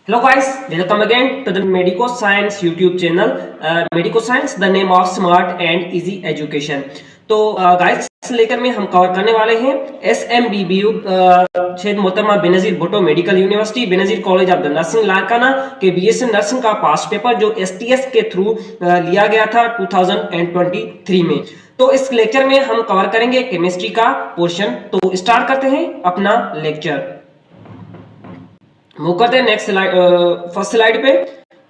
Hello guys, welcome again to the Medico Science YouTube channel. Medico Science, the name of smart and easy education. तो guys लेकर में हम cover करने वाले हैं SMBBU सैयद मोहतरमा Benazir Bhutto medical university Benazir college of the nursing Larkana के BSc nursing का पास पेपर जो STS के थ्रू लिया गया था 2023 में। तो इस लेक्चर में हम कवर करेंगे केमिस्ट्री का पोर्शन। तो स्टार्ट करते हैं अपना लेक्चर। मूव करते हैं नेक्स्ट स्लाइड, फर्स्ट स्लाइड पे।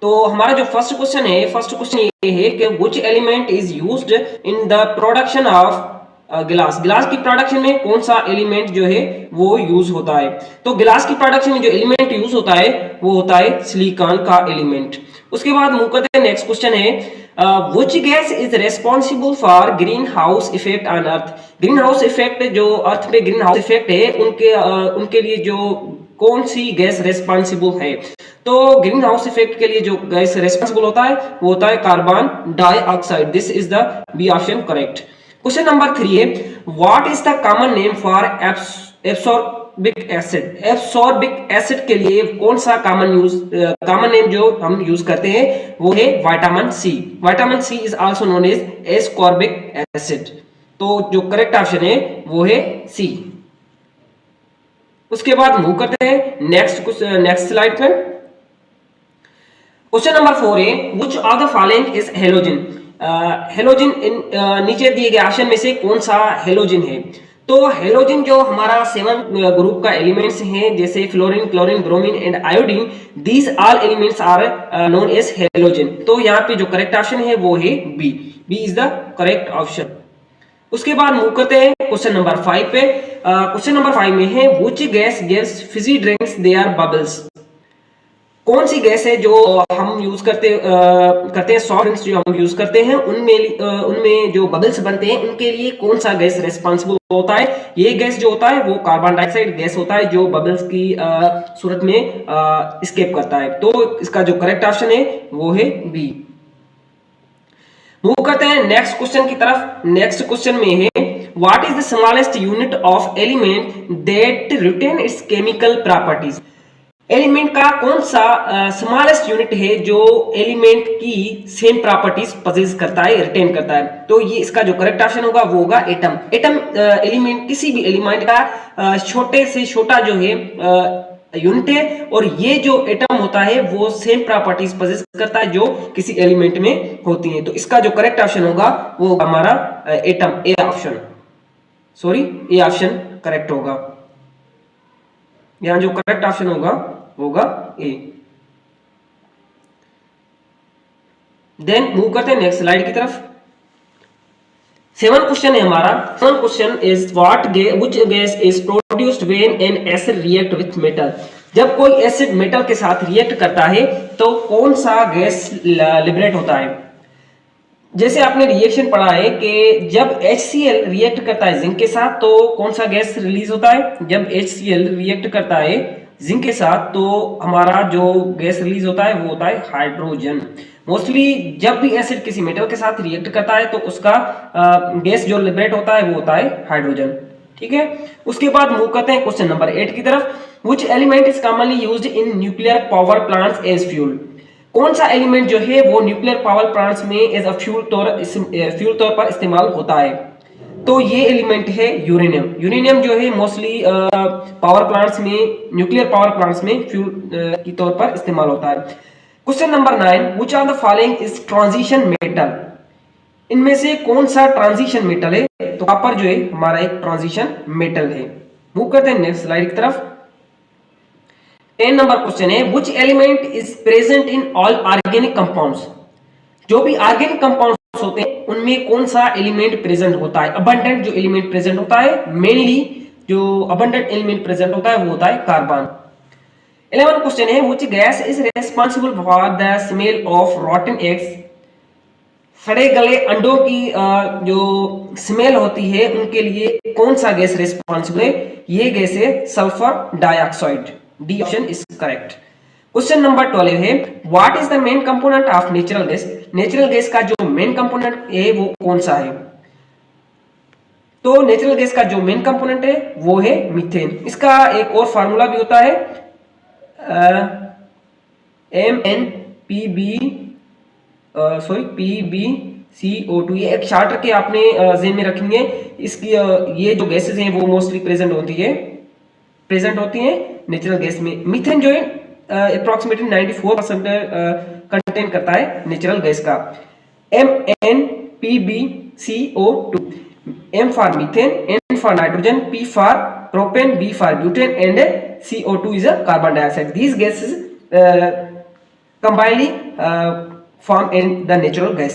तो हमारा जो फर्स्ट क्वेश्चन ये है कि which element is used in the production of गिलास। गिलास की प्रोडक्शन में कौन सा एलिमेंट जो है वो यूज होता है। तो गिलास की प्रोडक्शन में जो एलिमेंट यूज होता है वो होता है सिलिकॉन का एलिमेंट। उसके बाद मूव करते हैं नेक्स्ट क्वेश्चन है which gas is responsible for green house effect on earth. Green house effect जो अर्थ पे ग्रीन हाउस इफेक्ट है उनके लिए जो कौन सी गैस रेस्पॉन्सिबल है। तो ग्रीन हाउस इफेक्ट के लिए जो गैस रेस्पॉन्सिबल होता है वो होता है carbon dioxide. This is the B option correct. Question number 3 है what is the common name for ascorbic acid. Ascorbic acid के लिए कौन सा कॉमन नेम जो हम यूज करते हैं वो है vitamin C. Vitamin C is also known as ascorbic acid. तो जो करेक्ट ऑप्शन है वो है सी। उसके बाद मूव करते हैं नेक्स्ट स्लाइड पे। क्वेश्चन नंबर 4 है which of the following is halogen. Halogen नीचे दिए गए ऑप्शन में से कौन सा हेलोजन है। तो हेलोजन जो हमारा 7 ग्रुप का एलिमेंट्स हैं जैसे fluorine chlorine bromine and iodine, these all elements are known as halogen. तो यहाँ पे जो करेक्ट ऑप्शन है वो है B. B is the correct option. उसके बाद मूव करते हैं क्वेश्चन नंबर 5 पे। क्वेश्चन नंबर 5 में है which gas gives fizzy drinks their bubbles. कौन सी गैस है जो हम यूज करते हैं सॉफ्ट ड्रिंक्स जो हम यूज करते हैं उनमें जो बबल्स बनते हैं उनके लिए कौन सा गैस रेस्पॉन्सिबल होता है। ये गैस जो होता है वो कार्बन डाइऑक्साइड गैस होता है जो बबल्स की सूरत में एस्केप करता है। तो इसका जो करेक्ट ऑप्शन है वो है बी। मूव करते हैं नेक्स्ट क्वेश्चन की तरफ। नेक्स्ट क्वेश्चन में है what is the smallest unit of element that retain its chemical properties. Element का कौन सा स्मॉलेस्ट यूनिट है जो एलिमेंट की सेम प्रॉपर्टीज पजेस करता है रिटेन करता है। तो ये इसका जो करेक्ट ऑप्शन होगा वो होगा एटम। एटम एलिमेंट किसी भी एलिमेंट का छोटे से छोटा जो है यूनिट है और ये जो एटम होता है वो सेम प्रॉपर्टीज पजेस करता है जो किसी एलिमेंट में होती हैं। तो इसका जो करेक्ट ऑप्शन होगा वो हमारा atom A option, sorry A option correct होगा। यहां जो करेक्ट ऑप्शन होगा ए। देन मूव करते हैं नेक्स्ट स्लाइड की तरफ। 7 क्वेश्चन है हमारा। 7 question is which gas is produced when an acid react with metal. जब कोई एसिड मेटल के साथ रिएक्ट करता है तो कौन सा गैस लिबरेट होता है। जैसे आपने रिएक्शन पढ़ा है कि जब HCl रिएक्ट करता है जिंक के साथ तो कौन सा गैस रिलीज होता है। जब HCl रिएक्ट करता है जिंक के साथ तो हमारा जो गैस रिलीज होता है वो होता है हाइड्रोजन। मोस्टली जब भी एसिड किसी मेटल के साथ रिएक्ट करता है तो उसका गैस जो लिबरेट होता है वो होता है हाइड्रोजन। ठीक है। उसके बाद मूव करते हैं क्वेश्चन नंबर 8 की तरफ। Which element is commonly used in nuclear power plants as fuel. कौन सा एलिमेंट जो है वो न्यूक्लियर पावर प्लांट्स में एज अ फ्यूल तौर पर इस्तेमाल होता है। तो ये एलिमेंट है यूरेनियम। यूरेनियम जो है मोस्टली पावर प्लांट्स में न्यूक्लियर पावर प्लांट्स में फ्यूल की तौर पर इस्तेमाल होता है। Question number 9 which of the following is transition metal. इनमें से कौन सा ट्रांजिशन मेटल है। तो कॉपर जो है हमारा एक ट्रांजिशन मेटल है। मूव करते हैं नेक्स्ट स्लाइड की तरफ। 10 नंबर क्वेश्चन है which element is present in all organic compounds. जो भी ऑर्गेनिक कंपाउंड्स होते हैं उनमें कौन सा एलिमेंट प्रेजेंट होता है। अबंडेंट जो एलिमेंट प्रेजेंट होता है, मेनली जो अबंडेंट एलिमेंट प्रेजेंट होता है वो होता है कार्बन। 11 क्वेश्चन है which gas is responsible for the smell of रॉटन eggs. सड़े गले अंडों की जो स्मेल होती है उनके लिए कौन सा गैस रेस्पॉन्सिबल है। ये गैस है sulphur dioxide. D option is correct. Question number 12 है what is the main component of natural gas. Natural gas का जो मेन कंपोनेंट है वो कौन सा है। तो नेचुरल गैस का जो मेन कंपोनेंट है वो है मीथेन। इसका एक और फार्मूला भी होता है PbCO2, ये एक चार्ट के आपने जेन में रखेंगे। इसकी ये जो गैसेज हैं वो मोस्टली प्रेजेंट होती हैं नेचुरल गैस में। मीथेन जो है अप्रोक्सीमेटली 94% कंटेन करता है नेचुरल गैस का। MnPbCO2, M for methane, N for nitrogen, P for propane, B for butane and CO2 is a carbon dioxide. These gases combinedly form in the natural gas।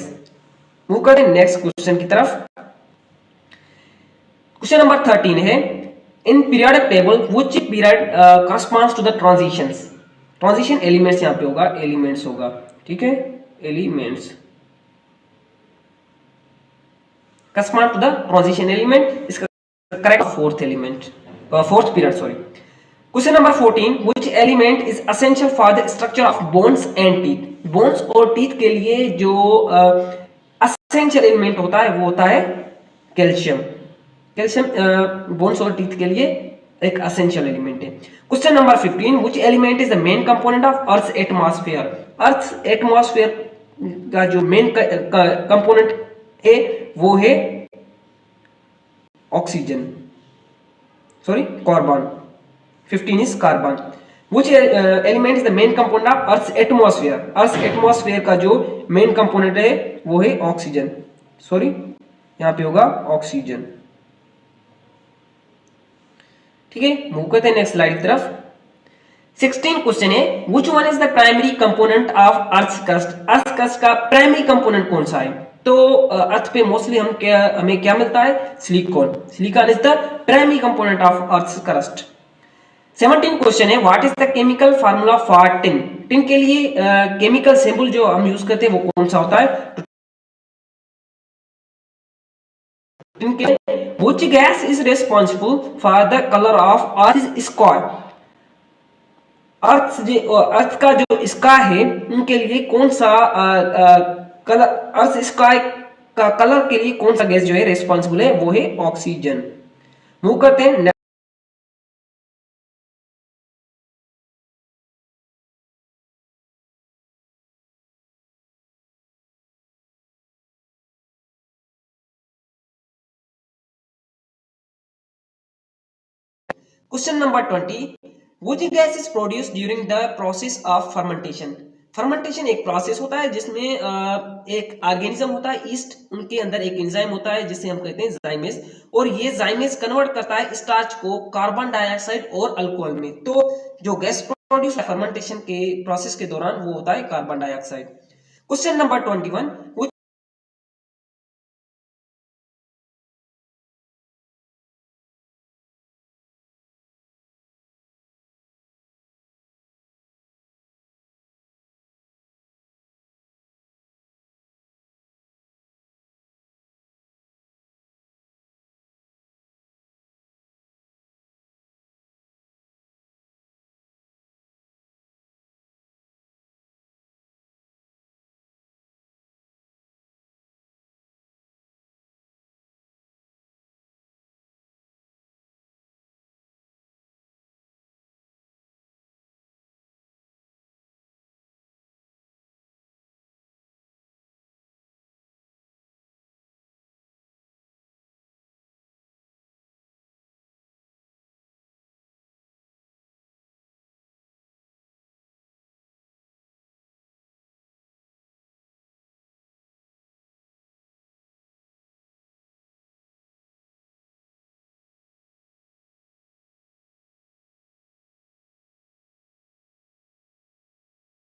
Move करते हैं next question की तरफ। Question number 13 है, in periodic table which period corresponds to the transitions. Transition elements यहां पे होगा, elements होगा, ठीक है, elements correspond to the transition element. इसका correct fourth period sorry. Question number 14, which element is essential for the structure of bones and teeth. Bones और teeth के लिए जो एसेंशियल एलिमेंट होता है वो होता है कैल्शियम। कैल्शियम बोन्स और टीथ के लिए एक एसेंशियल एलिमेंट है। Question number 15, which element is the main component of earth atmosphere. Earth atmosphere का जो मेन कंपोनेंट है वो है oxygen, sorry carbon. 15 is carbon। Which element is the main component of Earth's atmosphere? Earth's atmosphere का जो main component है वो है ऑक्सीजन, सॉरी यहां पे होगा ऑक्सीजन, ठीक है। मूव करते हैं नेक्स्ट स्लाइड की तरफ। 16 क्वेश्चन है, which one is the primary component of Earth's crust। Earth crust का प्राइमरी कंपोनेंट कौन सा है? तो अर्थ पे मोस्टली हमें क्या मिलता है? Silicon. Silicon is the primary component of earth's crust. 17 question है, what is the chemical formula for tin. Tin के लिए केमिकल सिंबल जो हम यूज करते हैं वो कौन सा होता है? टिन के which gas is responsible for the colour of earth sky. Earth का जो स्काई है उनके लिए कौन सा कलर, अर्थ स्काई का कलर के लिए कौन सा गैस जो है रिस्पांसिबल है? वो है ऑक्सीजन। मूव करते हैं। Question number 20, which gas is produced during the process of fermentation। Fermentation एक प्रोसेस होता है जिसमें एक ऑर्गेनिज्म होता है ईस्ट, उनके अंदर एक एंजाइम होता है जिसे हम कहते हैं जाइमेस, और ये जाइमेस कन्वर्ट करता है स्टार्च को कार्बन डाइऑक्साइड और अल्कोहल में। तो जो गैस प्रोड्यूस फर्मेंटेशन के प्रोसेस के दौरान वो होता है कार्बन डाइऑक्साइड। क्वेश्चन नंबर 21,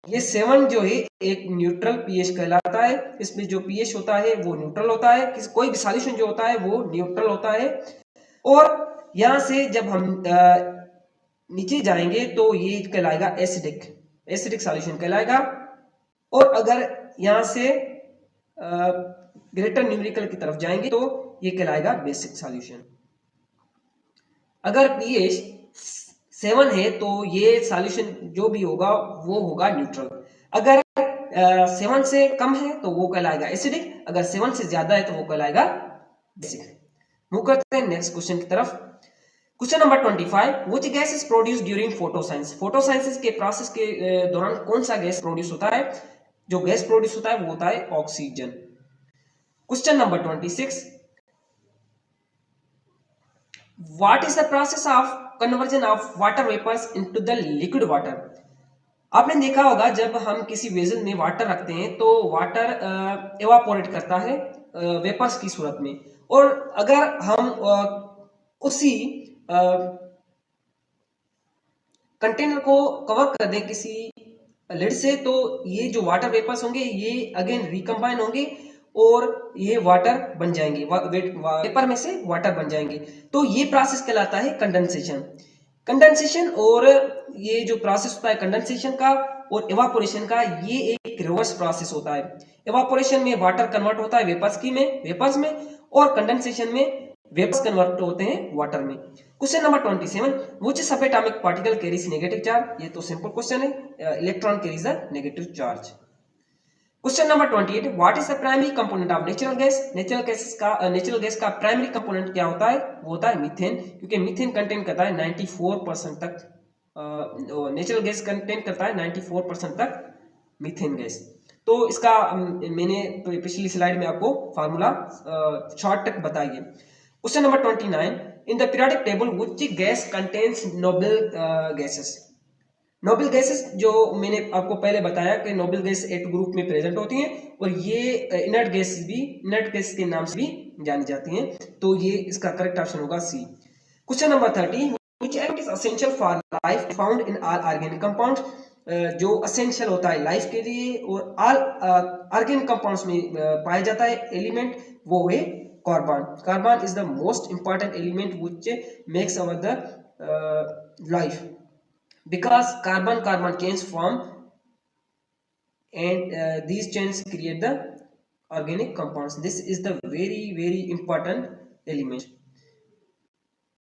ये 7 जो है एक न्यूट्रल पीएच कहलाता है। इसमें जो पीएच होता है वो न्यूट्रल होता है, कोई भी सॉल्यूशन जो होता है वो न्यूट्रल होता है। और यहां से जब हम नीचे जाएंगे तो ये कहलाएगा एसिडिक, एसिडिक सॉल्यूशन कहलाएगा। और अगर यहां से ग्रेटर न्यूमेरिकल की तरफ जाएंगे तो ये कहलाएगा बेसिक सॉल्यूशन। अगर पीएच 7 है तो ये सॉल्यूशन जो भी होगा वो होगा न्यूट्रल। अगर 7 से कम है तो वो कहलाएगा एसिडिक, अगर 7 से ज्यादा है तो वो कहलाएगा बेसिक। मूव करते हैं नेक्स्ट क्वेश्चन की तरफ। Question number 25, which gas is produce during photosynthesis. Photosynthesis के प्रोसेस के दौरान कौन सा गैस प्रोड्यूस होता है? जो गैस प्रोड्यूस होता है वो होता है oxygen. Question number 26, what is the process of conversion of water vapours into the liquid water. आपने देखा होगा जब हम किसी वेसल में वाटर रखते हैं तो वाटर एवापोरेट करता है वेपर्स की सूरत में, और अगर हम उसी कंटेनर को कवर कर दें किसी लिड से, तो ये जो वाटर वेपर्स होंगे ये अगेन रिकम्बाइन होंगे और ये वाटर बन जाएंगे, वेपर में से वाटर बन जाएंगे। तो ये प्रोसेस कहलाता है कंडेंसेशन। कंडेंसेशन और ये जो प्रोसेस होता है कंडेंसेशन का और एवापोरेशन का, ये एक रिवर्स प्रोसेस होता है। एवापोरेशन में वाटर कन्वर्ट होता है वेपर्स में, और कंडेंसेशन में वेपर्स कन्वर्ट होते हैं वाटर में। क्वेश्चन नंबर 27, व्हिच सब atomic particle carries negative charge. ये तो सिंपल क्वेश्चन है, electron carries a negative charge. Question number 28, what is the primary component of natural gas. Natural gas का primary component क्या होता है? वो होता है मीथेन, क्योंकि मीथेन कंटेन करता है 94% तक, नेचुरल गैस कंटेन करता है 94% तक मीथेन गैस। तो इसका मैंने पिछली स्लाइड में आपको फार्मूला शॉर्ट तक बताइए। Question number 29, in the periodic table which gas contains noble gases. Noble gases जो मैंने आपको पहले बताया कि नोबल गैस 8 ग्रुप में प्रेजेंट होती हैं, और ये इनर्ट गैस के नाम से भी जानी जाती हैं। तो ये इसका करेक्ट ऑप्शन होगा C. Question number 30, which element is essential for life found in all organic compounds. जो एसेंशियल होता है लाइफ के लिए और ऑल ऑर्गेनिक कंपाउंड्स में पाया जाता है एलिमेंट, वो है carbon. Carbon is the most important element which makes our the life, because carbon chains form, and these chains create the organic compounds. This is the very important element.